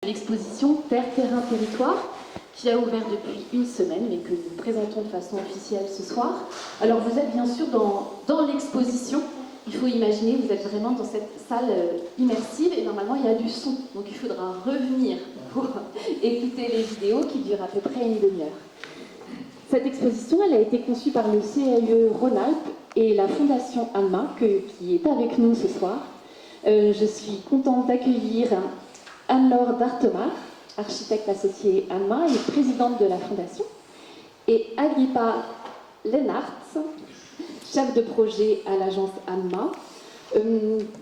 L'exposition Terre, Terrain, Territoire, qui a ouvert depuis une semaine, mais que nous présentons de façon officielle ce soir. Alors vous êtes bien sûr dans l'exposition. Il faut imaginer, vous êtes vraiment dans cette salle immersive et normalement il y a du son. Donc il faudra revenir pour écouter les vidéos qui durent à peu près une demi-heure. Cette exposition, elle a été conçue par le CAE Rhône-Alpes et la Fondation ANMA, qui est avec nous ce soir. Je suis contente d'accueillir Anne-Laure Dartemar, architecte associée ANMA et présidente de la Fondation, et Agrippa Lennart, chef de projet à l'agence ANMA.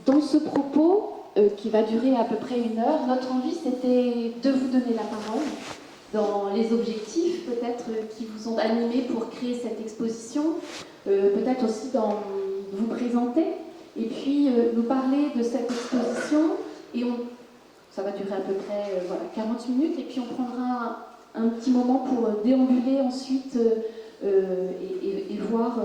Dans ce propos, qui va durer à peu près une heure, notre envie c'était de vous donner la parole dans les objectifs peut-être qui vous ont animés pour créer cette exposition, peut-être aussi dans vous présenter, et puis nous parler de cette exposition, et ça va durer à peu près 40 minutes, et puis on prendra un petit moment pour déambuler ensuite et voir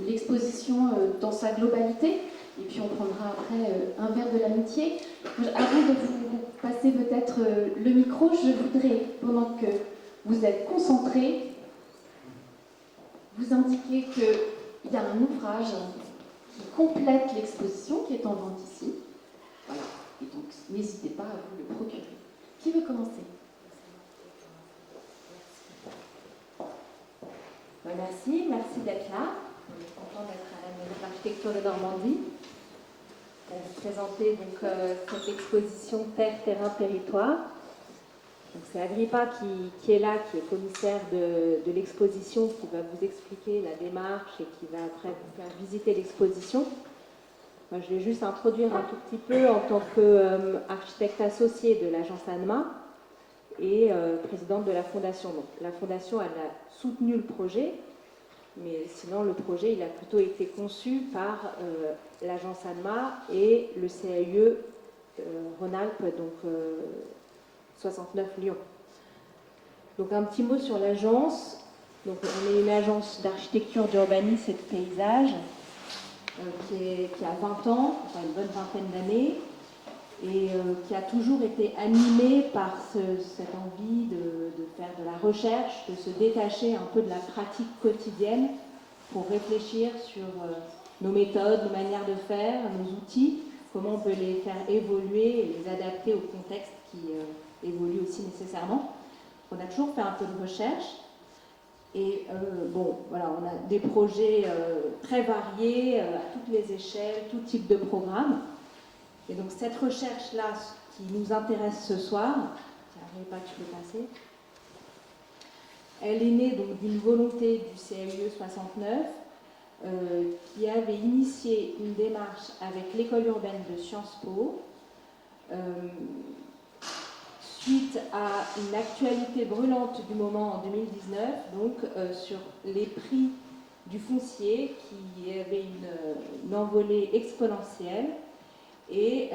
l'exposition dans sa globalité. Et puis on prendra après un verre de l'amitié. Avant de vous passer peut-être le micro, je voudrais, pendant que vous êtes concentrés, vous indiquer qu'il y a un ouvrage qui complète l'exposition, qui est en vente ici. Voilà. Et donc n'hésitez pas à vous le procurer. Qui veut commencer ? Merci d'être là. On est content d'être à la Maison d'Architecture de Normandie. Pour présenter donc, cette exposition Terre, Terrain, Territoire. C'est Agrippa qui est là, qui est commissaire de l'exposition, qui va vous expliquer la démarche et qui va après vous faire visiter l'exposition. Moi, je vais juste introduire un tout petit peu en tant qu'architecte associé de l'agence ANMA et présidente de la Fondation. Donc, la Fondation, elle a soutenu le projet, mais sinon le projet il a plutôt été conçu par l'agence ANMA et le CAE Rhône-Alpes, donc 69 Lyon. Donc un petit mot sur l'agence. Donc on est une agence d'architecture, d'urbanisme et de paysage qui a 20 ans, enfin une bonne vingtaine d'années, et qui a toujours été animée par cette envie de faire de la recherche, de se détacher un peu de la pratique quotidienne pour réfléchir sur nos méthodes, nos manières de faire, nos outils, comment on peut les faire évoluer et les adapter au contexte qui évolue aussi nécessairement. On a toujours fait un peu de recherche et on a des projets très variés à toutes les échelles, tout type de programme. Et donc cette recherche-là qui nous intéresse ce soir, pas que je peux passer, elle est née donc d'une volonté du CAE 69 qui avait initié une démarche avec l'école urbaine de Sciences Po suite à une actualité brûlante du moment en 2019, donc sur les prix du foncier qui avaient une envolée exponentielle. Et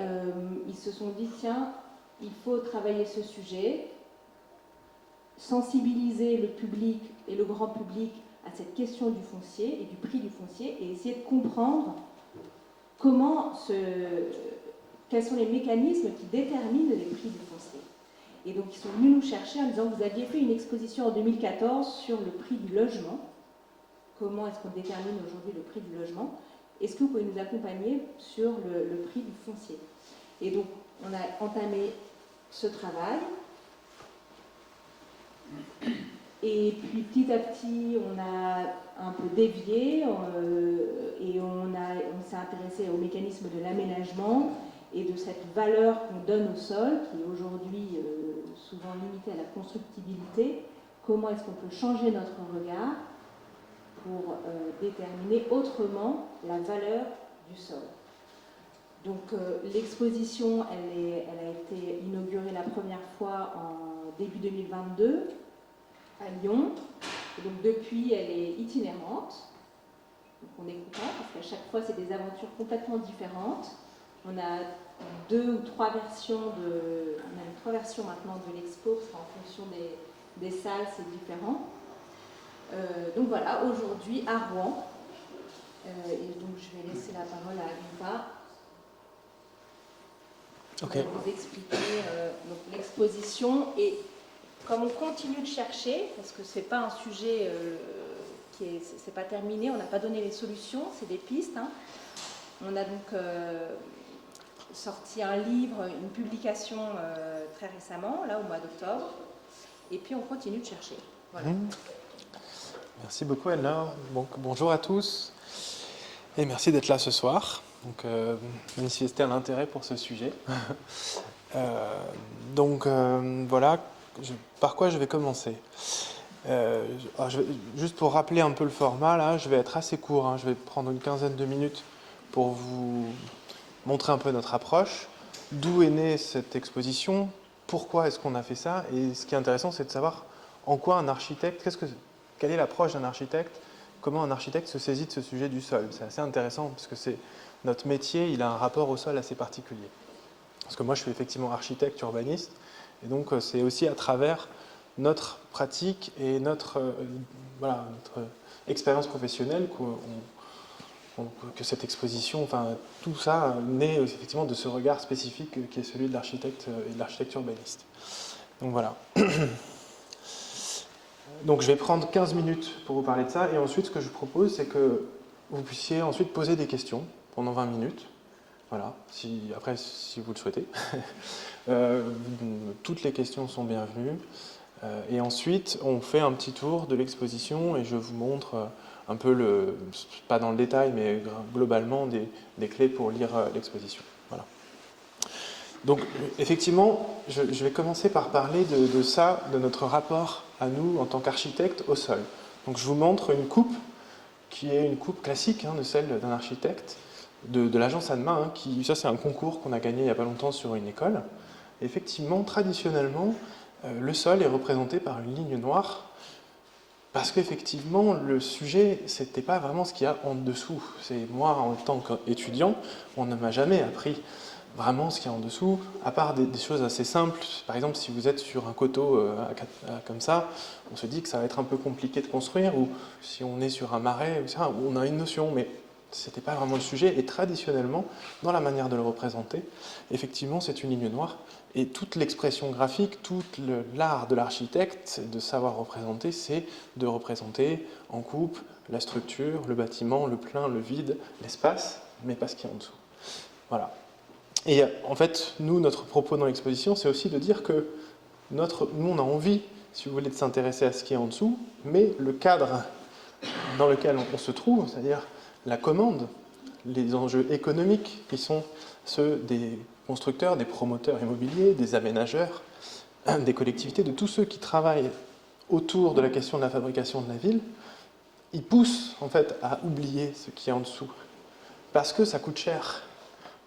ils se sont dit, tiens, il faut travailler ce sujet, sensibiliser le public et le grand public à cette question du foncier et du prix du foncier et essayer de comprendre quels sont les mécanismes qui déterminent les prix du foncier. Et donc ils sont venus nous chercher en disant, vous aviez fait une exposition en 2014 sur le prix du logement. Comment est-ce qu'on détermine aujourd'hui le prix du logement ? Est-ce que vous pouvez nous accompagner sur le prix du foncier ? Et donc, on a entamé ce travail. Et puis, petit à petit, on a un peu dévié et on s'est intéressé au mécanisme de l'aménagement et de cette valeur qu'on donne au sol, qui est aujourd'hui souvent limitée à la constructibilité. Comment est-ce qu'on peut changer notre regard pour déterminer autrement la valeur du sol. Donc l'exposition, elle a été inaugurée la première fois en début 2022 à Lyon. Et donc depuis, elle est itinérante. Donc on est content parce qu'à chaque fois, c'est des aventures complètement différentes. On a on a eu trois versions maintenant de l'expo, parce qu'en fonction des salles, c'est différent. Donc voilà, aujourd'hui à Rouen, et donc je vais laisser la parole à Agrippa. Je vais vous expliquer donc l'exposition et comme on continue de chercher, parce que ce n'est pas un sujet c'est pas terminé, on n'a pas donné les solutions, c'est des pistes. Hein. On a donc sorti un livre, une publication très récemment, là au mois d'octobre, et puis on continue de chercher. Voilà. Merci beaucoup Anna. Bonjour à tous et merci d'être là ce soir. Donc, manifester un intérêt pour ce sujet. Voilà, par quoi je vais commencer. Juste pour rappeler un peu le format, là, je vais être assez court. Hein, je vais prendre une quinzaine de minutes pour vous montrer un peu notre approche, d'où est née cette exposition, pourquoi est-ce qu'on a fait ça, et ce qui est intéressant, c'est de savoir en quoi un architecte, quelle est l'approche d'un architecte, comment un architecte se saisit de ce sujet du sol. C'est assez intéressant parce que notre métier, il a un rapport au sol assez particulier. Parce que moi, je suis effectivement architecte urbaniste, et donc c'est aussi à travers notre pratique et notre expérience professionnelle que cette exposition, enfin tout ça naît effectivement de ce regard spécifique qui est celui de l'architecte et de l'architecte urbaniste. Donc voilà. Donc je vais prendre 15 minutes pour vous parler de ça, et ensuite ce que je propose, c'est que vous puissiez ensuite poser des questions pendant 20 minutes. Voilà, après si vous le souhaitez. Toutes les questions sont bienvenues. Et ensuite, on fait un petit tour de l'exposition et je vous montre un peu, pas dans le détail, mais globalement des clés pour lire l'exposition. Voilà. Donc, effectivement, je vais commencer par parler de ça, de notre rapport à nous en tant qu'architecte au sol. Donc, je vous montre une coupe qui est une coupe classique de celle d'un architecte de l'agence Annemain. Ça, c'est un concours qu'on a gagné il n'y a pas longtemps sur une école. Et effectivement, traditionnellement, le sol est représenté par une ligne noire parce qu'effectivement, le sujet, c'était pas vraiment ce qu'il y a en dessous. Moi, en tant qu'étudiant, on ne m'a jamais appris vraiment ce qu'il y a en dessous, à part des choses assez simples. Par exemple, si vous êtes sur un coteau comme ça, on se dit que ça va être un peu compliqué de construire, ou si on est sur un marais, on a une notion, mais c'était pas vraiment le sujet. Et traditionnellement, dans la manière de le représenter, effectivement, c'est une ligne noire. Et toute l'expression graphique, tout l'art de l'architecte, de savoir représenter, c'est de représenter en coupe la structure, le bâtiment, le plein, le vide, l'espace, mais pas ce qu'il y a en dessous. Voilà. Et en fait, notre propos dans l'exposition, c'est aussi de dire que nous, on a envie, si vous voulez, de s'intéresser à ce qui est en dessous, mais le cadre dans lequel on se trouve, c'est-à-dire la commande, les enjeux économiques qui sont ceux des constructeurs, des promoteurs immobiliers, des aménageurs, des collectivités, de tous ceux qui travaillent autour de la question de la fabrication de la ville, ils poussent en fait à oublier ce qui est en dessous. Parce que ça coûte cher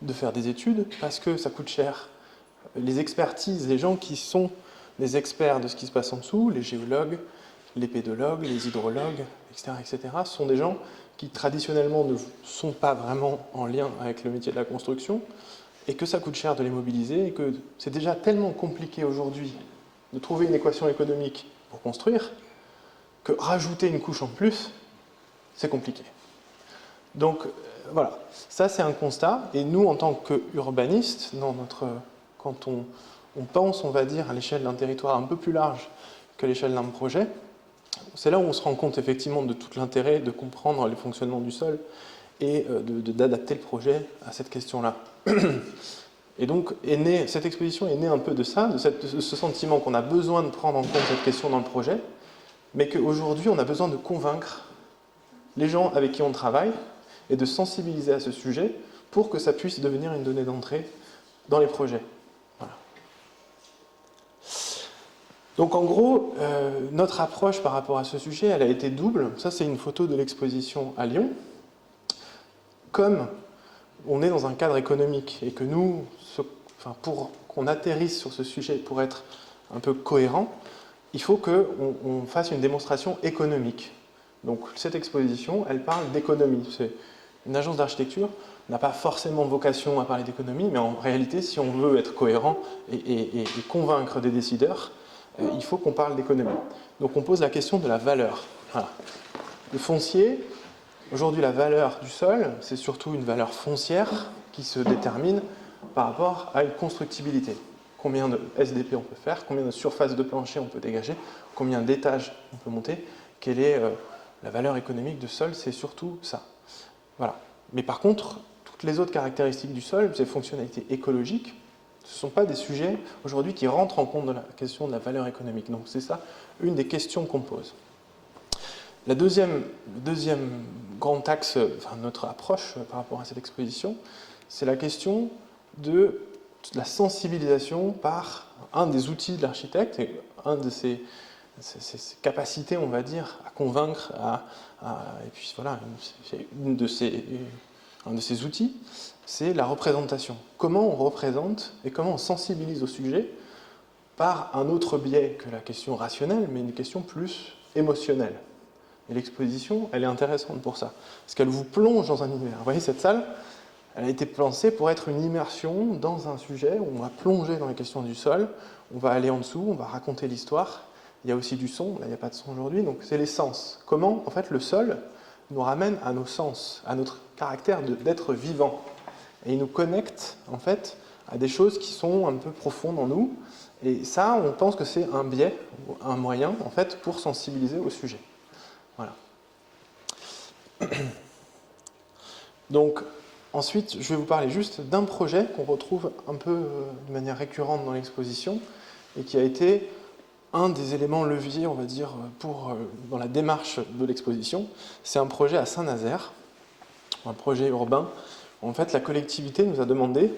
de faire des études, parce que ça coûte cher les expertises, les gens qui sont les experts de ce qui se passe en dessous, les géologues, les pédologues, les hydrologues, etc., sont des gens qui traditionnellement ne sont pas vraiment en lien avec le métier de la construction, et que ça coûte cher de les mobiliser, et que c'est déjà tellement compliqué aujourd'hui de trouver une équation économique pour construire, que rajouter une couche en plus, c'est compliqué. Donc voilà, ça c'est un constat, et nous en tant qu'urbanistes, quand on pense, on va dire, à l'échelle d'un territoire un peu plus large que l'échelle d'un projet, c'est là où on se rend compte effectivement de tout l'intérêt de comprendre le fonctionnement du sol et d'adapter le projet à cette question-là. Et donc, cette exposition est née un peu de ça, de ce sentiment qu'on a besoin de prendre en compte cette question dans le projet, mais qu'aujourd'hui, on a besoin de convaincre les gens avec qui on travaille et de sensibiliser à ce sujet pour que ça puisse devenir une donnée d'entrée dans les projets. Voilà. Donc en gros, notre approche par rapport à ce sujet, elle a été double. Ça, c'est une photo de l'exposition à Lyon. Comme on est dans un cadre économique et que nous, pour qu'on atterrisse sur ce sujet, pour être un peu cohérent, il faut qu'on fasse une démonstration économique. Donc cette exposition, elle parle d'économie. Une agence d'architecture n'a pas forcément vocation à parler d'économie, mais en réalité, si on veut être cohérent et convaincre des décideurs, il faut qu'on parle d'économie. Donc on pose la question de la valeur. Voilà. Le foncier, aujourd'hui la valeur du sol, c'est surtout une valeur foncière qui se détermine par rapport à une constructibilité. Combien de SDP on peut faire, combien de surface de plancher on peut dégager, combien d'étages on peut monter, quelle est la valeur économique du sol, c'est surtout ça. Voilà. Mais par contre, toutes les autres caractéristiques du sol, ces fonctionnalités écologiques, ce ne sont pas des sujets aujourd'hui qui rentrent en compte de la question de la valeur économique. Donc c'est ça une des questions qu'on pose. Le deuxième grand axe, enfin, notre approche par rapport à cette exposition, c'est la question de la sensibilisation par un des outils de l'architecte et un de ses capacités, on va dire, à convaincre, et puis voilà, un de ces outils, c'est la représentation. Comment on représente et comment on sensibilise au sujet par un autre biais que la question rationnelle, mais une question plus émotionnelle. Et l'exposition, elle est intéressante pour ça, parce qu'elle vous plonge dans un univers. Vous voyez, cette salle, elle a été pensée pour être une immersion dans un sujet où on va plonger dans les questions du sol, on va aller en dessous, on va raconter l'histoire. Il y a aussi du son, là il n'y a pas de son aujourd'hui, donc c'est les sens. Comment, en fait, le sol nous ramène à nos sens, à notre caractère d'être vivant. Et il nous connecte, en fait, à des choses qui sont un peu profondes en nous. Et ça, on pense que c'est un biais, un moyen, en fait, pour sensibiliser au sujet. Voilà. Donc, ensuite, je vais vous parler juste d'un projet qu'on retrouve un peu de manière récurrente dans l'exposition et qui a été un des éléments leviers, on va dire, dans la démarche de l'exposition. C'est un projet à Saint-Nazaire, un projet urbain. En fait, la collectivité nous a demandé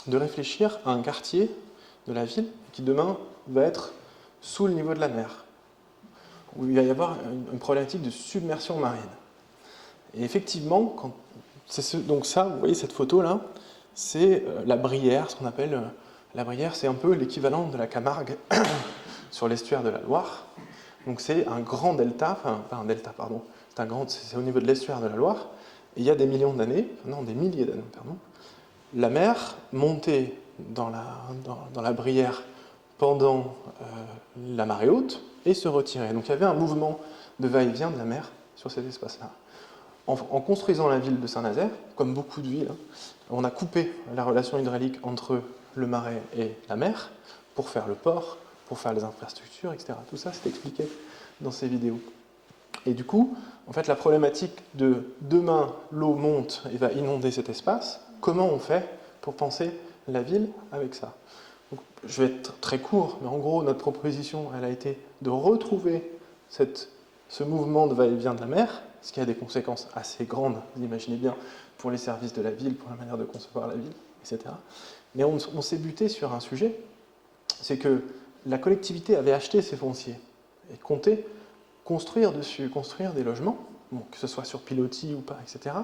de réfléchir à un quartier de la ville qui demain va être sous le niveau de la mer, où il va y avoir une problématique de submersion marine. Et effectivement, donc ça, vous voyez cette photo-là, c'est la Brière, ce qu'on appelle la Brière, c'est un peu l'équivalent de la Camargue sur l'estuaire de la Loire. Donc c'est un grand delta, enfin pas un delta, pardon, c'est au niveau de l'estuaire de la Loire, et il y a des millions d'années, non, des milliers d'années, pardon, la mer montait dans la Brière pendant la marée haute et se retirait. Donc il y avait un mouvement de va-et-vient de la mer sur cet espace-là. En construisant la ville de Saint-Nazaire, comme beaucoup de villes, on a coupé la relation hydraulique entre le marais et la mer pour faire le port, pour faire les infrastructures, etc. Tout ça, c'est expliqué dans ces vidéos. Et du coup, en fait, la problématique de demain, l'eau monte et va inonder cet espace, comment on fait pour penser la ville avec ça? Donc, je vais être très court, mais en gros, notre proposition, elle a été de retrouver ce mouvement de va-et-vient de la mer, ce qui a des conséquences assez grandes, vous imaginez bien, pour les services de la ville, pour la manière de concevoir la ville, etc. Mais on s'est buté sur un sujet, c'est que la collectivité avait acheté ces fonciers et comptait construire dessus, construire des logements, bon, que ce soit sur pilotis ou pas, etc.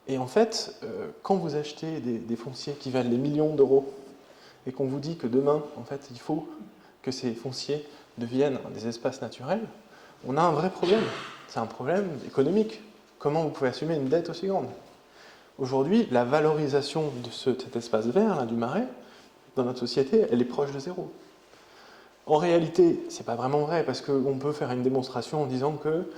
Et en fait, quand vous achetez des fonciers qui valent des millions d'euros et qu'on vous dit que demain, en fait, il faut que ces fonciers deviennent des espaces naturels, on a un vrai problème. C'est un problème économique. Comment vous pouvez assumer une dette aussi grande? Aujourd'hui, la valorisation de cet espace vert, là, du marais, dans notre société, elle est proche de zéro. En réalité, ce n'est pas vraiment vrai, parce qu'on peut faire une démonstration en disant que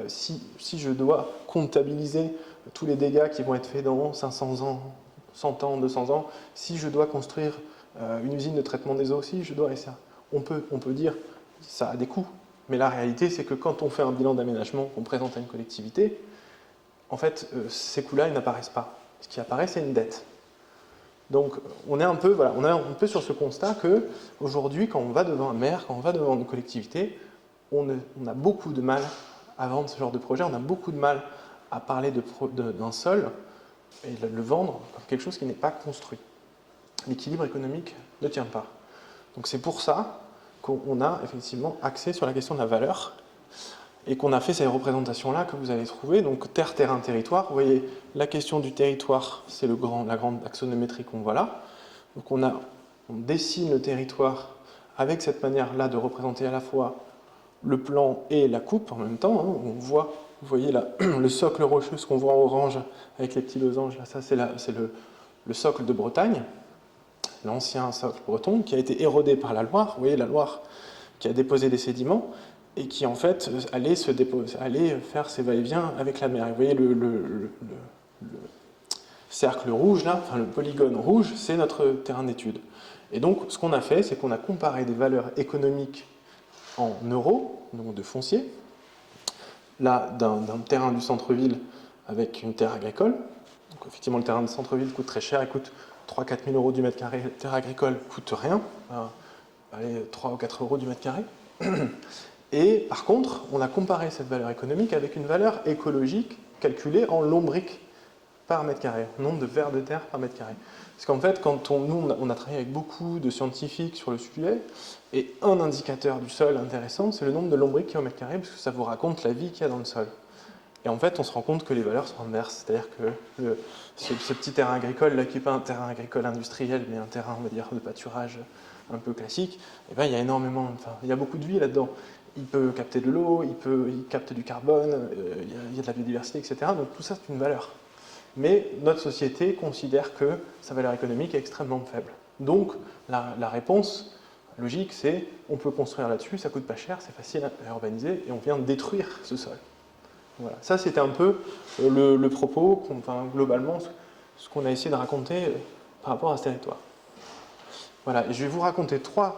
si je dois comptabiliser tous les dégâts qui vont être faits dans 500 ans, 100 ans, 200 ans, si je dois construire une usine de traitement des eaux, si je dois, et ça, on peut dire ça a des coûts. Mais la réalité, c'est que quand on fait un bilan d'aménagement qu'on présente à une collectivité, en fait, ces coûts-là, ils n'apparaissent pas. Ce qui apparaît, c'est une dette. Donc, on est un peu sur ce constat que aujourd'hui, quand on va devant un maire, quand on va devant une collectivité, on a beaucoup de mal à vendre ce genre de projet, on a beaucoup de mal à parler d'un sol et le vendre comme quelque chose qui n'est pas construit. L'équilibre économique ne tient pas. Donc c'est pour ça qu'on a effectivement axé sur la question de la valeur et qu'on a fait ces représentations-là que vous avez trouvées, donc terre, terrain, territoire. Vous voyez, la question du territoire, c'est la grande axonométrie qu'on voit là. Donc on dessine le territoire avec cette manière-là de représenter à la fois le plan et la coupe en même temps. Hein. Vous voyez là, le socle rocheux, ce qu'on voit en orange avec les petits losanges, là, ça c'est le socle de Bretagne, l'ancien socle breton, qui a été érodé par la Loire. Vous voyez la Loire qui a déposé des sédiments et qui en fait allait faire ses va-et-vient avec la mer. Et vous voyez cercle rouge, là, enfin le polygone rouge, c'est notre terrain d'étude. Et donc, ce qu'on a fait, c'est qu'on a comparé des valeurs économiques en euros, donc de foncier, là, d'un terrain du centre-ville avec une terre agricole. Donc, effectivement, le terrain du centre-ville coûte très cher, il coûte 3-4 000 euros du mètre carré. La terre agricole coûte rien, allez, 3 ou 4 euros du mètre carré. Et par contre, on a comparé cette valeur économique avec une valeur écologique calculée en lombric par mètre carré, nombre de vers de terre par mètre carré. Parce qu'en fait, nous, on a travaillé avec beaucoup de scientifiques sur le sujet, et un indicateur du sol intéressant, c'est le nombre de lombrics qui est au mètre carré, parce que ça vous raconte la vie qu'il y a dans le sol. Et en fait, on se rend compte que les valeurs sont inverses, c'est-à-dire que ce petit terrain agricole, là, qui n'est pas un terrain agricole industriel, mais un terrain, on va dire, de pâturage un peu classique, eh ben, il y a énormément, enfin, il y a beaucoup de vie là-dedans. Il peut capter de l'eau, il capte du carbone, il y a de la biodiversité, etc. Donc tout ça, c'est une valeur. Mais notre société considère que sa valeur économique est extrêmement faible. Donc la réponse logique, c'est on peut construire là-dessus, ça coûte pas cher, c'est facile à urbaniser, et on vient détruire ce sol. Voilà. Ça, c'était un peu le propos, enfin, globalement, ce qu'on a essayé de raconter par rapport à ce territoire. Voilà, et je vais vous raconter trois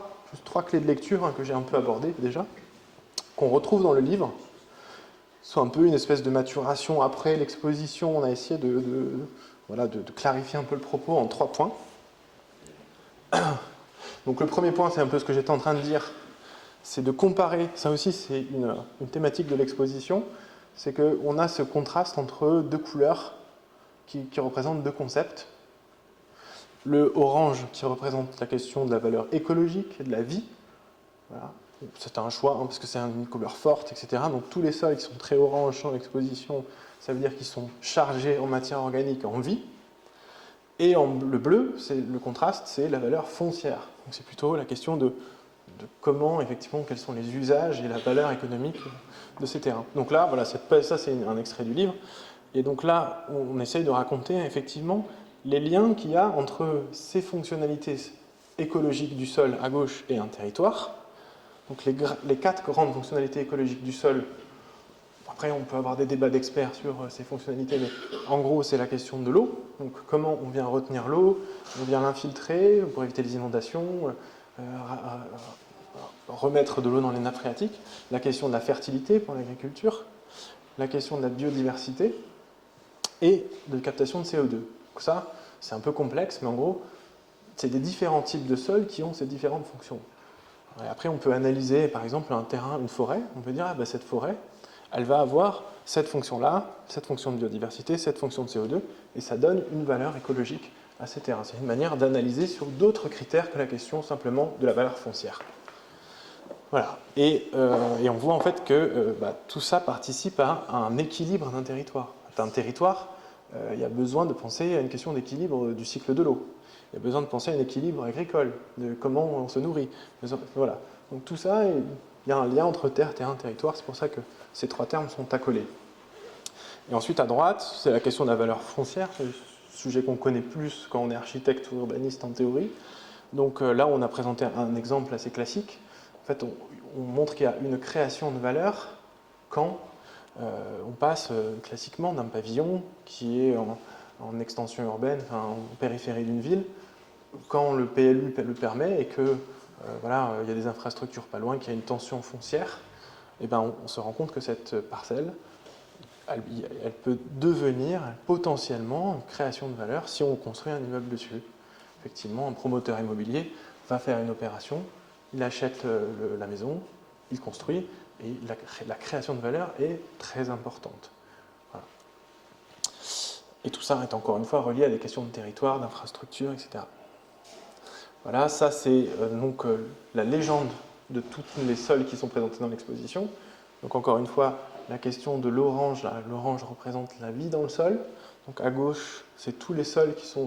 clés de lecture que j'ai un peu abordées déjà, qu'on retrouve dans le livre. C'est un peu une espèce de maturation après l'exposition. On a essayé de clarifier un peu le propos en 3 points. Donc le premier point, c'est un peu ce que j'étais en train de dire, c'est de comparer, ça aussi c'est une thématique de l'exposition, c'est qu'on a ce contraste entre 2 couleurs qui représentent 2 concepts. Le orange qui représente la question de la valeur écologique et de la vie. Voilà. C'est un choix, parce que c'est une couleur forte, etc. Donc tous les sols qui sont très orange dans l'exposition, ça veut dire qu'ils sont chargés en matière organique, en vie. Et le bleu, le contraste, c'est la valeur foncière. Donc c'est plutôt la question de comment, effectivement, quels sont les usages et la valeur économique de ces terrains. Donc là, voilà, ça c'est un extrait du livre. Et donc là, on essaye de raconter, effectivement, les liens qu'il y a entre ces fonctionnalités écologiques du sol à gauche et un territoire. Donc les 4 grandes fonctionnalités écologiques du sol, après on peut avoir des débats d'experts sur ces fonctionnalités, mais en gros c'est la question de l'eau. Donc comment on vient retenir l'eau, on vient l'infiltrer pour éviter les inondations, remettre de l'eau dans les nappes phréatiques, la question de la fertilité pour l'agriculture, la question de la biodiversité et de captation de CO2. Donc ça, c'est un peu complexe, mais en gros, c'est des différents types de sols qui ont ces différentes fonctions. Et après, on peut analyser, par exemple, un terrain, une forêt. On peut dire, cette forêt, elle va avoir cette fonction-là, cette fonction de biodiversité, cette fonction de CO2, et ça donne une valeur écologique à ces terrains. C'est une manière d'analyser sur d'autres critères que la question simplement de la valeur foncière. Voilà. Et on voit en fait que tout ça participe à un équilibre d'un territoire. Un territoire, il y a besoin de penser à une question d'équilibre du cycle de l'eau. Il y a besoin de penser à un équilibre agricole, de comment on se nourrit. Voilà. Donc tout ça, il y a un lien entre terre, terrain, territoire. C'est pour ça que ces 3 termes sont accolés. Et ensuite, à droite, c'est la question de la valeur foncière. C'est le sujet qu'on connaît plus quand on est architecte ou urbaniste en théorie. Donc là, on a présenté un exemple assez classique. En fait, on montre qu'il y a une création de valeur quand on passe classiquement d'un pavillon qui est en extension urbaine, enfin, en périphérie d'une ville, quand le PLU le permet et que il y a des infrastructures pas loin, qu'il y a une tension foncière, et ben on se rend compte que cette parcelle, elle peut devenir potentiellement une création de valeur si on construit un immeuble dessus. Effectivement, un promoteur immobilier va faire une opération, il achète la maison, il construit, et la création de valeur est très importante. Voilà. Et tout ça est encore une fois relié à des questions de territoire, d'infrastructure, etc. Voilà, ça c'est donc la légende de tous les sols qui sont présentés dans l'exposition. Donc encore une fois, la question de l'orange, l'orange représente la vie dans le sol. Donc à gauche, c'est tous les sols qui sont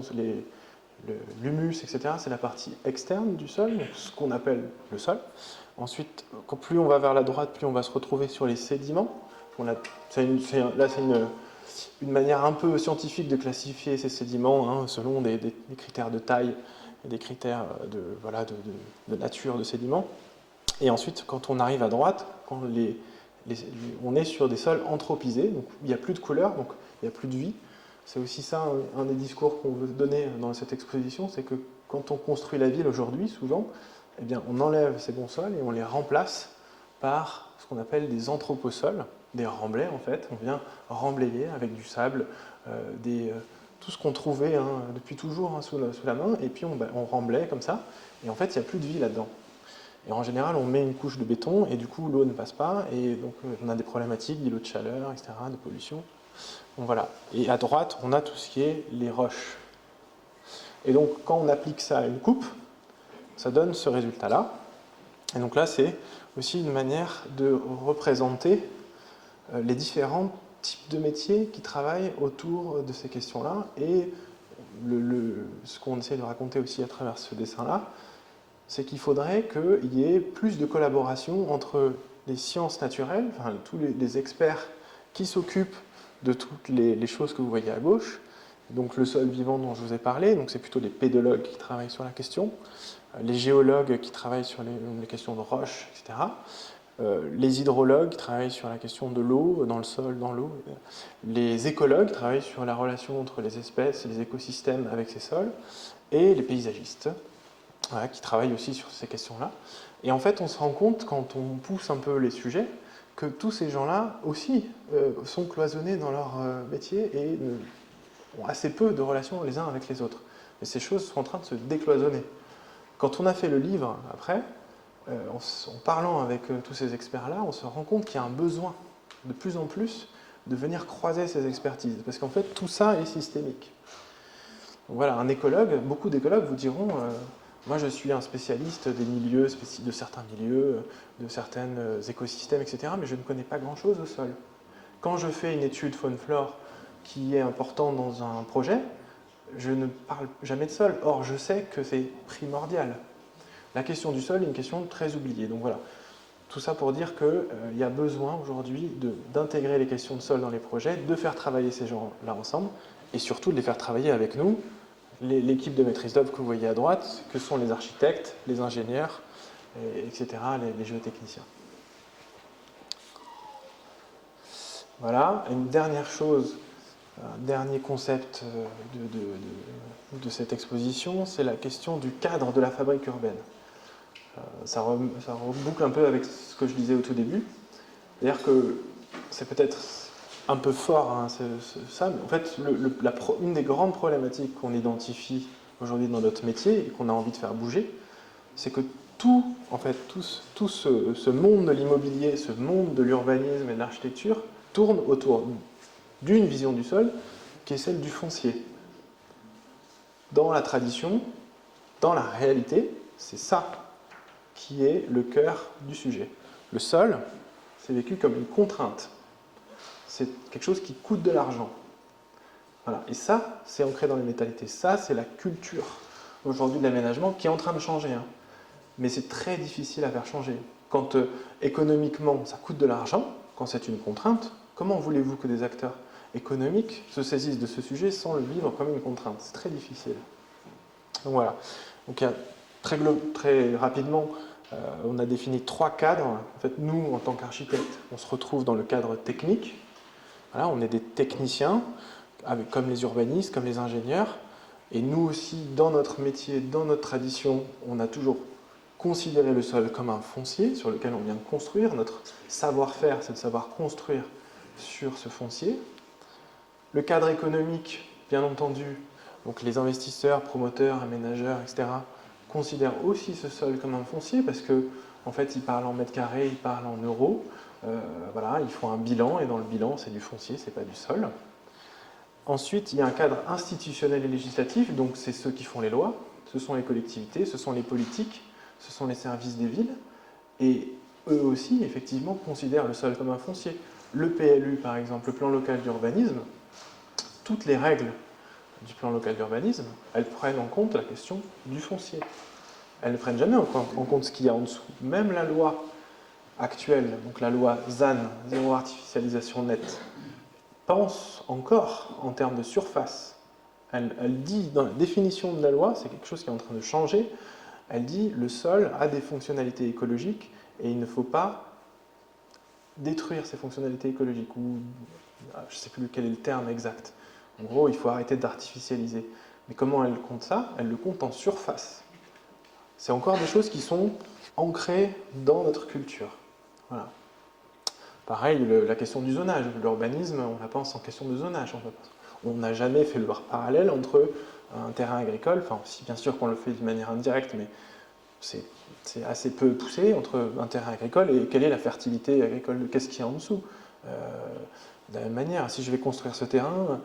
l'humus, etc. C'est la partie externe du sol, donc ce qu'on appelle le sol. Ensuite, plus on va vers la droite, plus on va se retrouver sur les sédiments. Là, c'est une manière un peu scientifique de classifier ces sédiments selon des critères de taille et des critères de nature de sédiments. Et ensuite, quand on arrive à droite, on est sur des sols anthropisés, donc il n'y a plus de couleur, donc il n'y a plus de vie. C'est aussi ça, un des discours qu'on veut donner dans cette exposition, c'est que quand on construit la ville aujourd'hui, souvent, eh bien, on enlève ces bons sols et on les remplace par ce qu'on appelle des anthroposols, des remblais en fait. On vient remblayer avec du sable, tout ce qu'on trouvait depuis toujours sous la main, et puis on remblaye comme ça, et en fait il n'y a plus de vie là-dedans. Et en général, on met une couche de béton, et du coup l'eau ne passe pas, et donc on a des problématiques d'îlots de chaleur, etc., de pollution. Donc voilà. Et à droite, on a tout ce qui est les roches. Et donc quand on applique ça à une coupe, ça donne ce résultat-là. Et donc là, c'est aussi une manière de représenter les différents types de métiers qui travaillent autour de ces questions-là. Et ce qu'on essaie de raconter aussi à travers ce dessin-là, c'est qu'il faudrait qu'il y ait plus de collaboration entre les sciences naturelles, enfin, tous les experts qui s'occupent de toutes les choses que vous voyez à gauche, donc le sol vivant dont je vous ai parlé, donc c'est plutôt les pédologues qui travaillent sur la question, les géologues qui travaillent sur les questions de roches, etc., les hydrologues qui travaillent sur la question de l'eau, dans le sol, dans l'eau, les écologues travaillent sur la relation entre les espèces et les écosystèmes avec ces sols, et les paysagistes, voilà, qui travaillent aussi sur ces questions-là. Et en fait, on se rend compte, quand on pousse un peu les sujets, que tous ces gens-là aussi sont cloisonnés dans leur métier et ont assez peu de relations les uns avec les autres. Et ces choses sont en train de se décloisonner. Quand on a fait le livre, après, en parlant avec tous ces experts-là, on se rend compte qu'il y a un besoin de plus en plus de venir croiser ces expertises. Parce qu'en fait, tout ça est systémique. Donc voilà, beaucoup d'écologues vous diront moi je suis un spécialiste des milieux, de certains milieux, de certains écosystèmes, etc., mais je ne connais pas grand-chose au sol. Quand je fais une étude faune-flore qui est importante dans un projet, je ne parle jamais de sol. Or, je sais que c'est primordial. La question du sol est une question très oubliée. Donc voilà, tout ça pour dire qu'il y a besoin aujourd'hui d'intégrer les questions de sol dans les projets, de faire travailler ces gens-là ensemble, et surtout de les faire travailler avec nous, l'équipe de maîtrise d'œuvre que vous voyez à droite, que sont les architectes, les ingénieurs, etc., les géotechniciens. Voilà, une dernière chose, un dernier concept de cette exposition, c'est la question du cadre de la fabrique urbaine. Ça reboucle un peu avec ce que je disais au tout début. C'est-à-dire que c'est peut-être un peu fort, hein, ça, mais en fait, une des grandes problématiques qu'on identifie aujourd'hui dans notre métier et qu'on a envie de faire bouger, c'est que tout ce monde de l'immobilier, ce monde de l'urbanisme et de l'architecture tourne autour d'une vision du sol qui est celle du foncier. Dans la tradition, dans la réalité, c'est ça qui est le cœur du sujet. Le sol, c'est vécu comme une contrainte. C'est quelque chose qui coûte de l'argent. Voilà. Et ça, c'est ancré dans les mentalités. Ça, c'est la culture aujourd'hui de l'aménagement qui est en train de changer. Hein. Mais c'est très difficile à faire changer. Quand économiquement, ça coûte de l'argent, quand c'est une contrainte, comment voulez-vous que des acteurs économiques se saisissent de ce sujet sans le vivre comme une contrainte? C'est très difficile. Donc voilà. Donc il y a très rapidement, on a défini 3 cadres. En fait, nous, en tant qu'architectes, on se retrouve dans le cadre technique. Voilà, on est des techniciens, comme les urbanistes, comme les ingénieurs. Et nous aussi, dans notre métier, dans notre tradition, on a toujours considéré le sol comme un foncier sur lequel on vient de construire. Notre savoir-faire, c'est de savoir construire sur ce foncier. Le cadre économique, bien entendu, donc les investisseurs, promoteurs, aménageurs, etc., considèrent aussi ce sol comme un foncier parce que, en fait, ils parlent en mètres carrés, ils parlent en euros. Voilà, ils font un bilan et dans le bilan, c'est du foncier, c'est pas du sol. Ensuite, il y a un cadre institutionnel et législatif, donc c'est ceux qui font les lois, ce sont les collectivités, ce sont les politiques, ce sont les services des villes, et eux aussi, effectivement, considèrent le sol comme un foncier. Le PLU, par exemple, le plan local d'urbanisme, toutes les règles du plan local d'urbanisme, elles prennent en compte la question du foncier. Elles ne prennent jamais en compte ce qu'il y a en dessous. Même la loi actuelle, donc la loi ZAN, zéro artificialisation nette, pense encore en termes de surface. Elle dit, dans la définition de la loi, c'est quelque chose qui est en train de changer, elle dit le sol a des fonctionnalités écologiques et il ne faut pas détruire ces fonctionnalités écologiques, ou je ne sais plus quel est le terme exact. En gros, il faut arrêter d'artificialiser. Mais comment elle compte ça? Elle le compte en surface. C'est encore des choses qui sont ancrées dans notre culture. Voilà. Pareil, la question du zonage. L'urbanisme, on la pense en question de zonage. On n'a jamais fait le parallèle entre un terrain agricole, enfin, si bien sûr qu'on le fait de manière indirecte, mais c'est assez peu poussé, entre un terrain agricole et quelle est la fertilité agricole, qu'est-ce qu'il y a en dessous. De la même manière, si je vais construire ce terrain,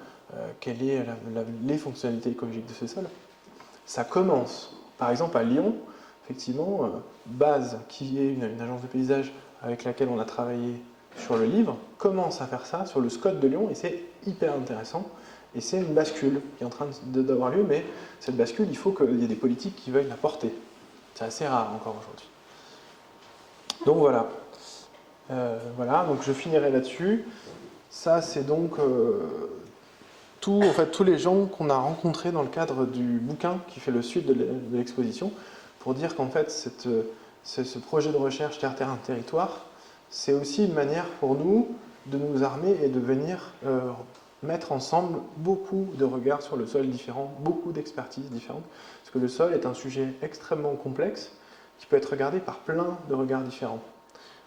quelles sont les fonctionnalités écologiques de ce sol? Ça commence, par exemple à Lyon, effectivement, Base, qui est une agence de paysage avec laquelle on a travaillé sur le livre, commence à faire ça sur le SCOT de Lyon, et c'est hyper intéressant. Et c'est une bascule qui est en train d'avoir lieu, mais cette bascule, il faut qu'il y ait des politiques qui veuillent la porter. C'est assez rare encore aujourd'hui. Donc voilà. Voilà, donc je finirai là-dessus. Ça, c'est donc tous les gens qu'on a rencontrés dans le cadre du bouquin qui fait le suite de l'exposition, pour dire qu'en fait, ce projet de recherche Terre, Terrain, Territoire, c'est aussi une manière pour nous de nous armer et de venir mettre ensemble beaucoup de regards sur le sol différents, beaucoup d'expertises différentes, parce que le sol est un sujet extrêmement complexe qui peut être regardé par plein de regards différents.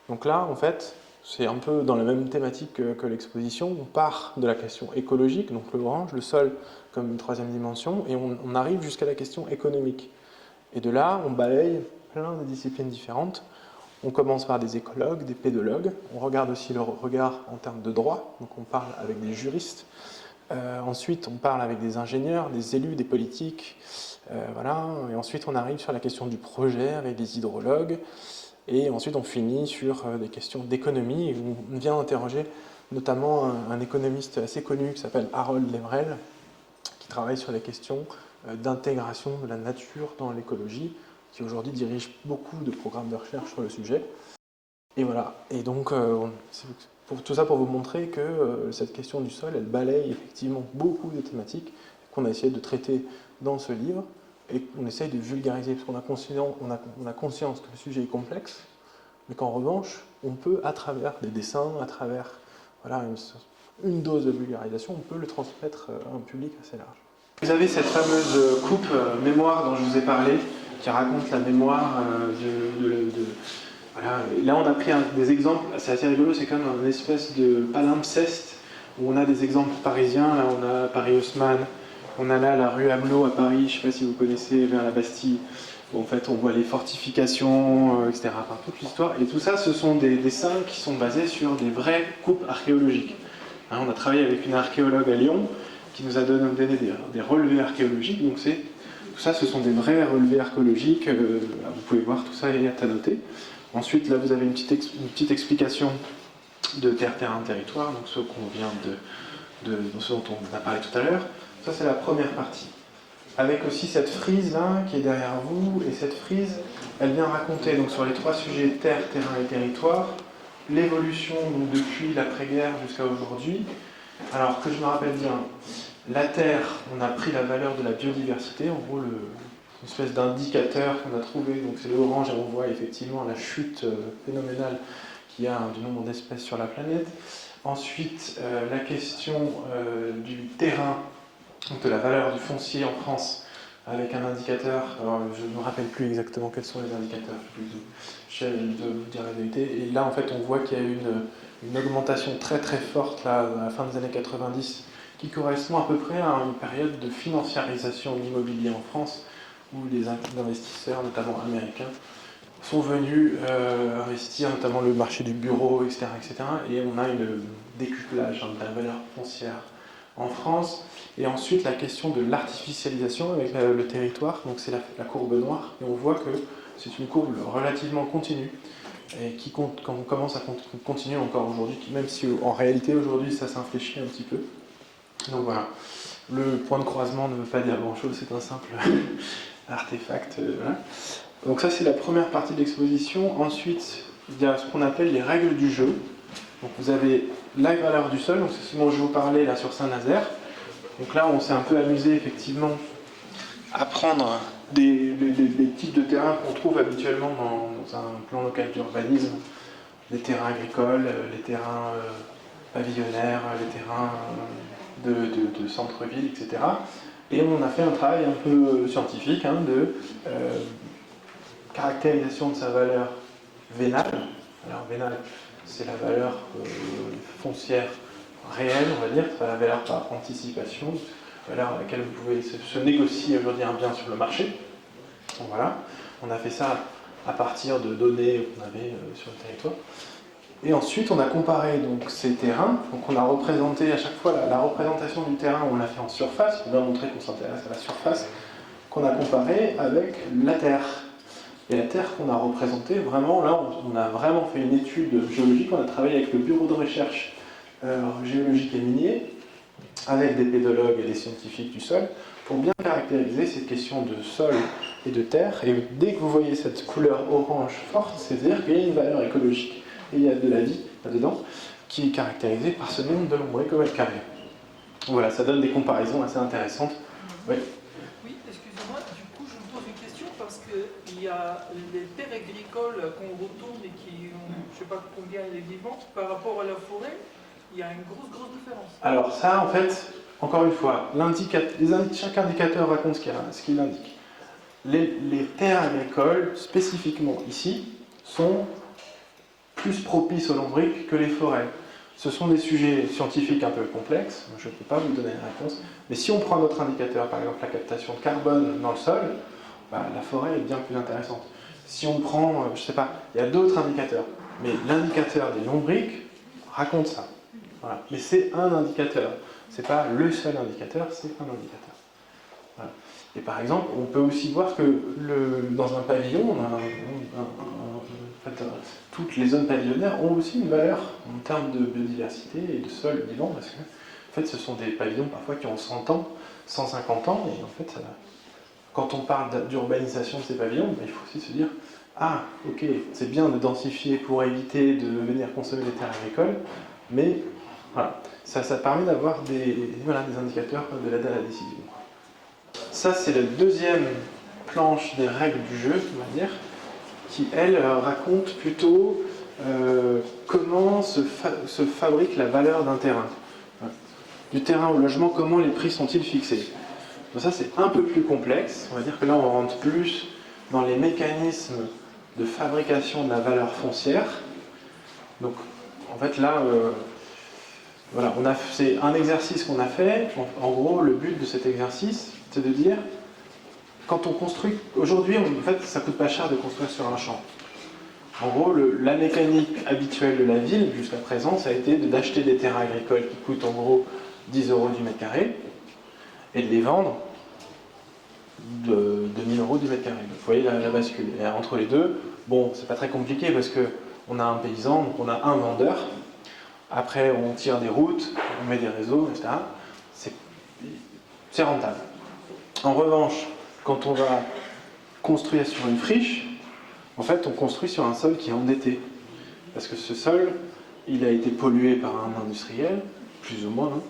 Donc là, en fait, c'est un peu dans la même thématique que l'exposition. On part de la question écologique, donc le orange, le sol comme une troisième dimension, et on arrive jusqu'à la question économique. Et de là, on balaye plein de disciplines différentes. On commence par des écologues, des pédologues. On regarde aussi leur regard en termes de droit, donc on parle avec des juristes. Ensuite, on parle avec des ingénieurs, des élus, des politiques. Voilà. Et ensuite, on arrive sur la question du projet avec des hydrologues. Et ensuite, on finit sur des questions d'économie, où on vient interroger notamment un économiste assez connu qui s'appelle Harold Levrel, qui travaille sur les questions d'intégration de la nature dans l'écologie, qui aujourd'hui dirige beaucoup de programmes de recherche sur le sujet. Et voilà, et donc tout ça pour vous montrer que cette question du sol, elle balaye effectivement beaucoup de thématiques qu'on a essayé de traiter dans ce livre, et qu'on essaye de vulgariser, parce qu'on a conscience que le sujet est complexe, mais qu'en revanche, on peut, à travers des dessins, à travers voilà, une dose de vulgarisation, on peut le transmettre à un public assez large. Vous avez cette fameuse coupe mémoire dont je vous ai parlé, qui raconte la mémoire voilà. Là, on a pris des exemples, c'est assez rigolo, c'est comme une espèce de palimpseste, où on a des exemples parisiens, là on a Paris-Haussmann, on a là la rue Amelot à Paris, je ne sais pas si vous connaissez, vers la Bastille, où en fait on voit les fortifications, etc. Enfin, toute l'histoire. Et tout ça, ce sont des dessins qui sont basés sur des vraies coupes archéologiques. Hein, on a travaillé avec une archéologue à Lyon qui nous a donné des relevés archéologiques. Donc tout ça, ce sont des vrais relevés archéologiques. Vous pouvez voir, tout ça est à noter. Ensuite, là, vous avez une petite explication de Terre, Terrain, Territoire, donc ce ce dont on a parlé tout à l'heure. Ça, c'est la première partie. Avec aussi cette frise-là qui est derrière vous, et cette frise, elle vient raconter donc, sur les trois sujets Terre, Terrain et Territoire, l'évolution depuis l'après-guerre jusqu'à aujourd'hui. Alors que je me rappelle bien, la Terre, on a pris la valeur de la biodiversité, en gros une espèce d'indicateur qu'on a trouvé, donc c'est l'orange, et on voit effectivement la chute phénoménale qu'il y a du nombre d'espèces sur la planète. Ensuite, la question du terrain, donc de la valeur du foncier en France, avec un indicateur, alors je ne me rappelle plus exactement quels sont les indicateurs, je vais vous dire la vérité, et là en fait on voit qu'il y a eu une augmentation très très forte là, à la fin des années 90, qui correspond à peu près à une période de financiarisation de l'immobilier en France, où les investisseurs, notamment américains, sont venus investir notamment le marché du bureau, etc., etc. Et on a une décuplage de la valeur foncière en France. Et ensuite, la question de l'artificialisation avec le territoire, donc c'est la courbe noire, et on voit que c'est une courbe relativement continue, et qui commence à continuer encore aujourd'hui, même si en réalité aujourd'hui ça s'infléchit un petit peu. Donc voilà, le point de croisement ne veut pas dire grand-chose, c'est un simple artefact. Voilà. Donc ça c'est la première partie de l'exposition. Ensuite, il y a ce qu'on appelle les règles du jeu. Donc vous avez la valeur du sol, donc c'est ce dont je vous parlais là sur Saint-Nazaire. Donc là on s'est un peu amusé effectivement à prendre des types de terrains qu'on trouve habituellement dans un plan local d'urbanisme, les terrains agricoles, les terrains pavillonnaires, les terrains de centre-ville, etc. Et on a fait un travail un peu scientifique de caractérisation de sa valeur vénale. Alors vénale, c'est la valeur foncière réelle, on va dire, c'est pas la valeur par anticipation, la valeur à laquelle vous pouvez se négocier aujourd'hui un bien sur le marché. Donc voilà, on a fait ça à partir de données qu'on avait sur le territoire. Et ensuite, on a comparé donc, ces terrains. Donc on a représenté à chaque fois la représentation du terrain, on l'a fait en surface, on a montré qu'on s'intéresse à la surface, qu'on a comparé avec la Terre. Et la Terre qu'on a représentée, vraiment, là, on a vraiment fait une étude géologique, on a travaillé avec le bureau de recherche géologique et minier, avec des pédologues et des scientifiques du sol, pour bien caractériser cette question de sol et de terre. Et dès que vous voyez cette couleur orange forte, c'est-à-dire qu'il y a une valeur écologique. Et il y a de la vie là-dedans, qui est caractérisée par ce nombre de lombrics au mètre carré. Voilà, ça donne des comparaisons assez intéressantes. Oui. Oui, excusez-moi, du coup je me pose une question parce qu'il y a les terres agricoles qu'on retourne et qui ont, je ne sais pas combien elles est vivantes, par rapport à la forêt, il y a une grosse différence. Alors ça, en fait, encore une fois, chaque indicateur raconte ce qu'il indique. Les terres agricoles, spécifiquement ici, sont plus propices aux lombrics que les forêts. Ce sont des sujets scientifiques un peu complexes, je ne peux pas vous donner une réponse, mais si on prend notre indicateur, par exemple la captation de carbone dans le sol, la forêt est bien plus intéressante. Si on prend, je ne sais pas, il y a d'autres indicateurs, mais l'indicateur des lombrics raconte ça. Voilà. Mais c'est un indicateur, c'est pas le seul indicateur, c'est un indicateur. Voilà. Et par exemple, on peut aussi voir que dans un pavillon, toutes les zones pavillonnaires ont aussi une valeur en termes de biodiversité et de sol vivant, parce que en fait, ce sont des pavillons parfois qui ont 100 ans, 150 ans, et en fait, quand on parle d'urbanisation de ces pavillons, il faut aussi se dire, ah, ok, c'est bien de densifier pour éviter de venir consommer les terres agricoles, mais voilà, ça permet d'avoir des indicateurs de l'aide à la décision. Ça, c'est la deuxième planche des règles du jeu, on va dire, qui, elle, raconte plutôt comment se fabrique la valeur d'un terrain. Du terrain au logement, comment les prix sont-ils fixés. Donc ça, c'est un peu plus complexe. On va dire que là, on rentre plus dans les mécanismes de fabrication de la valeur foncière. Donc, en fait, là, voilà, c'est un exercice qu'on a fait. En gros, le but de cet exercice, c'est de dire, quand on construit, aujourd'hui, en fait, ça coûte pas cher de construire sur un champ. En gros, la mécanique habituelle de la ville, jusqu'à présent, ça a été d'acheter des terrains agricoles qui coûtent en gros 10 € du mètre carré, et de les vendre de 1000 € du mètre carré. Donc, vous voyez la bascule. Et entre les deux, bon, c'est pas très compliqué parce qu'on a un paysan, donc on a un vendeur. Après, on tire des routes, on met des réseaux, etc. C'est rentable. En revanche, quand on va construire sur une friche, en fait, on construit sur un sol qui est endetté. Parce que ce sol, il a été pollué par un industriel, plus ou moins, hein.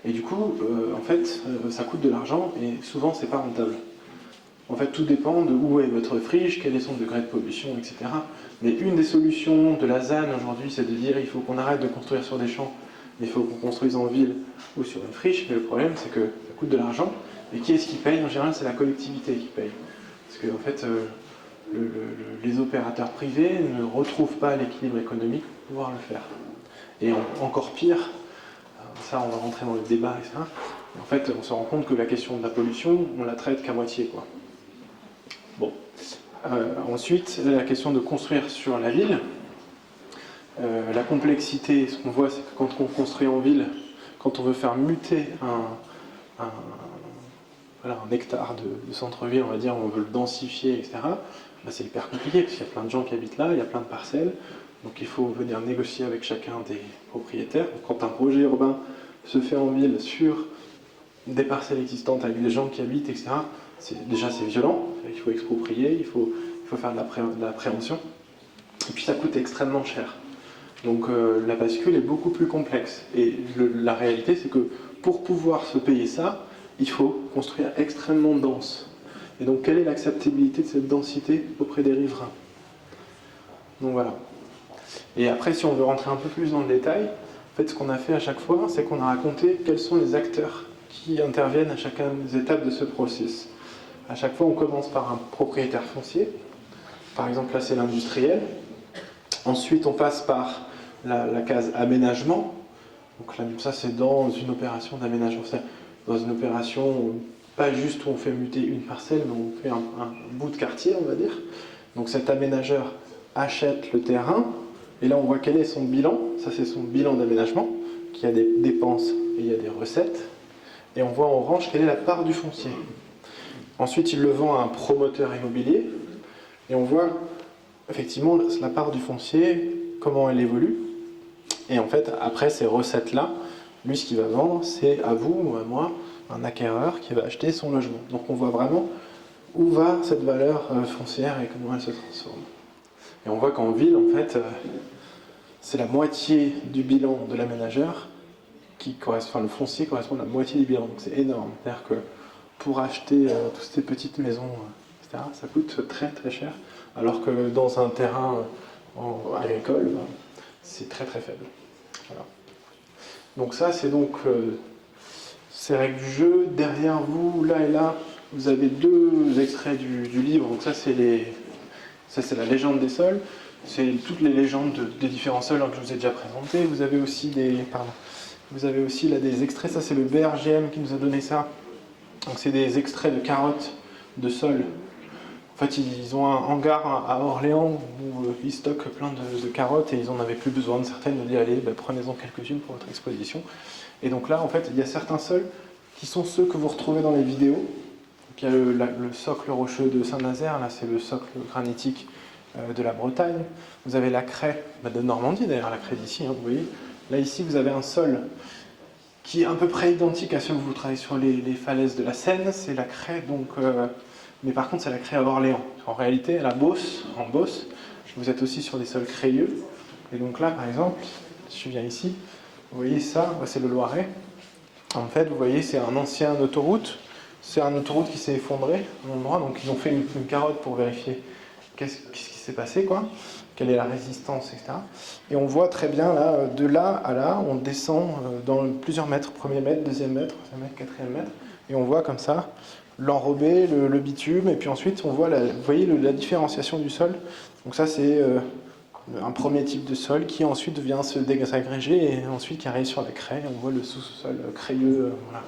Et du coup, en fait, ça coûte de l'argent et souvent, c'est pas rentable. En fait, tout dépend de où est votre friche, quel est son degré de pollution, etc. Mais une des solutions de la ZAN aujourd'hui, c'est de dire il faut qu'on arrête de construire sur des champs, mais il faut qu'on construise en ville ou sur une friche. Mais le problème, c'est que ça coûte de l'argent. Et qui est-ce qui paye? En général, c'est la collectivité qui paye. Parce que, en fait, les opérateurs privés ne retrouvent pas l'équilibre économique pour pouvoir le faire. Et encore pire, ça, on va rentrer dans le débat, etc. En fait, on se rend compte que la question de la pollution, on la traite qu'à moitié, quoi. Bon. Ensuite, la question de construire sur la ville. La complexité, ce qu'on voit, c'est que quand on construit en ville, quand on veut faire muter un hectare de centre-ville, on va dire, on veut le densifier, etc., ben c'est hyper compliqué, parce qu'il y a plein de gens qui habitent là, il y a plein de parcelles, donc il faut venir négocier avec chacun des propriétaires. Donc, quand un projet urbain se fait en ville sur des parcelles existantes avec des gens qui habitent, etc., déjà c'est violent, il faut exproprier, il faut faire de la prévention, et puis ça coûte extrêmement cher. Donc la bascule est beaucoup plus complexe. Et la réalité, c'est que pour pouvoir se payer ça, il faut construire extrêmement dense. Et donc quelle est l'acceptabilité de cette densité auprès des riverains? Donc voilà. Et après, si on veut rentrer un peu plus dans le détail, En fait, ce qu'on a fait à chaque fois, c'est qu'on a raconté quels sont les acteurs qui interviennent à chacune des étapes de ce processus. À chaque fois, on commence par un propriétaire foncier. Par exemple, là, c'est l'industriel. Ensuite, on passe par la case aménagement. Donc là, ça, c'est dans une opération d'aménagement. C'est dans une opération, pas juste où on fait muter une parcelle, mais on fait un bout de quartier, on va dire. Donc cet aménageur achète le terrain. Et là, on voit quel est son bilan. Ça, c'est son bilan d'aménagement, qui a des dépenses et il y a des recettes. Et on voit en orange quelle est la part du foncier. Ensuite, il le vend à un promoteur immobilier. Et on voit effectivement la part du foncier, comment elle évolue. Et en fait, après ces recettes-là, lui, ce qu'il va vendre, c'est à vous ou à moi, un acquéreur qui va acheter son logement. Donc on voit vraiment où va cette valeur foncière et comment elle se transforme. Et on voit qu'en ville, en fait, c'est la moitié du bilan de l'aménageur qui correspond, enfin le foncier correspond à la moitié du bilan. Donc c'est énorme. C'est-à-dire que pour acheter toutes ces petites maisons, etc., ça coûte très très cher. Alors que dans un terrain agricole, c'est très très faible. Voilà. Donc ça, c'est donc ces règles du jeu. Derrière vous, là et là, vous avez deux extraits du livre. Donc ça, c'est la légende des sols. C'est toutes les légendes des différents sols que je vous ai déjà présentés. Vous avez aussi là des extraits. Ça, c'est le BRGM qui nous a donné ça. Donc c'est des extraits de carottes de sol. En fait, ils ont un hangar à Orléans où ils stockent plein de carottes et ils n'en avaient plus besoin de certaines. Ils ont dit allez, prenez-en quelques-unes pour votre exposition. Et donc là, en fait, il y a certains sols qui sont ceux que vous retrouvez dans les vidéos. Donc, il y a le socle rocheux de Saint-Nazaire, là c'est le socle granitique de la Bretagne. Vous avez la craie de Normandie, d'ailleurs la craie d'ici, vous voyez. Là ici, vous avez un sol qui est à peu près identique à ceux que vous travaillez sur les falaises de la Seine. C'est la craie, donc, mais par contre, c'est la craie à Orléans. En réalité, à la Beauce, en Beauce, vous êtes aussi sur des sols crayeux. Et donc là, par exemple, je viens ici, vous voyez ça, c'est le Loiret. En fait, vous voyez, c'est un ancien autoroute. C'est un autoroute qui s'est effondré à un endroit, donc ils ont fait une carotte pour vérifier qu'est-ce qui s'est passé, quoi, quelle est la résistance, etc. Et on voit très bien, là, de là à là, on descend dans plusieurs mètres, premier mètre, deuxième mètre, troisième mètre, quatrième mètre, et on voit comme ça l'enrobé, le bitume, et puis ensuite on voit, vous voyez la différenciation du sol. Donc ça c'est un premier type de sol qui ensuite vient se désagréger et ensuite qui arrive sur la craie, on voit le sous-sol crayeux, voilà.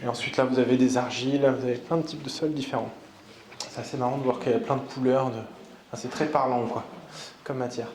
Et ensuite là vous avez des argiles, vous avez plein de types de sols différents. C'est assez marrant de voir qu'il y a plein de couleurs, c'est très parlant quoi, comme matière.